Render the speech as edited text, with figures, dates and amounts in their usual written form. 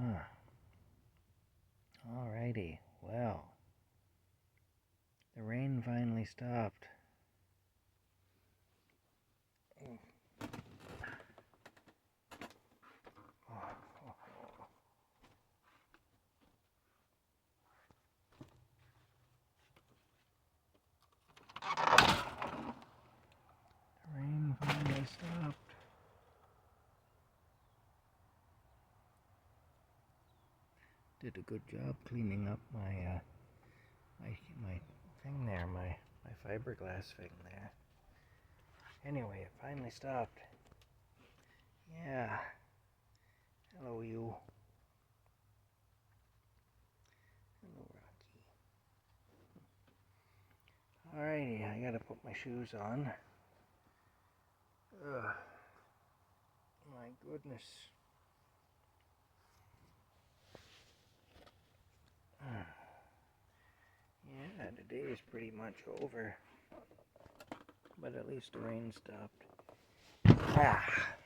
Huh. Alrighty, well, the rain finally stopped. The rain finally stopped. Did a good job cleaning up my thing there, my fiberglass thing there. Anyway, it finally stopped. Yeah. Hello, you. Hello, Rocky. Alrighty, I gotta put my shoes on. Ugh. My goodness. Yeah, the day is pretty much over. But at least the rain stopped. Ah!